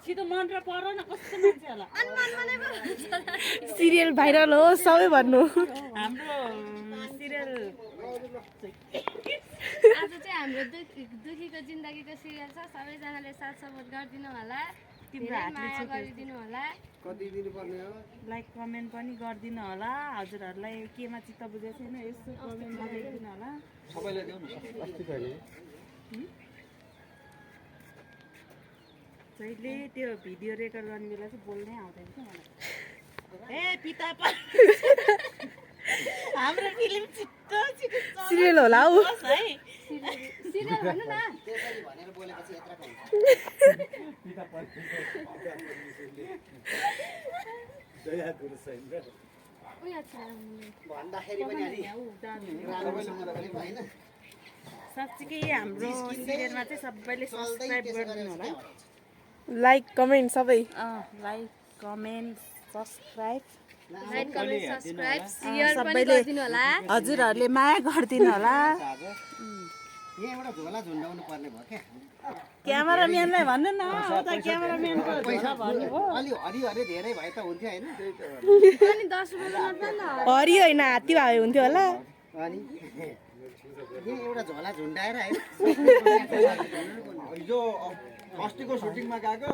छिटो मन र पर न कस्तो मान्छे होला सिरियल भाइरल हो सबै भन्नु हाम्रो सिरियल आज चाहिँ हाम्रो दुखीको जिन्दगीको सिरियल छ सबैजनाले साथ सपोर्ट गरिदिनु होला तिम्रो हातले माया चाहिँ गरिदिनु होला कति दिनुपर्ने हो लाइक कमेन्ट पनि गरिदिनु होला हजुरहरूलाई केमा चित्त बुझेको छैन यस्तो कमेन्ट गरिदिनु होला सबैलाई देऊ न अस्ति भने जहिले त्यो भिडियो रेकर्ड गर्ने बेला चाहिँ बोल्नै आउँदैन क्या मलाई ए पिता हाम्रो फिल्म छिट्टो छिटो सिरियल होला हौ चलोस् है सिरियल भन्नु न त्यसरी भनेर बोलेपछि यत्रको हुन्छ उयो छ भन्दाखेरि पनि अलि राम्रोसँग त पनि भएन साँच्चीकै हाम्रो सिरियलमा चाहिँ सबैले सब्सक्राइब गरिदिनु होला लाइक कमेन्ट सबै like comment subscribe like comment subscribe share पनि सबैले गरिदिनु होला हजुरहरूले माया गरिदिनु होला यहाँ एउटा झोला झुन्डाउनु पर्ने भयो क्या क्यामेराम्यानलाई भन्नु न उता क्यामेराम्यानको झोला भन्नुभयो अलि हरिहरि धेरै भए त हुन्थ्यो होइन अनि 10 रुपैयाँ नत्र नि हरि होइन हात्ती भए हुन्थ्यो होला अनि यहाँ एउटा झोला झुन्डाएर होइन हिजो अस्तिको सुटिङमा गएको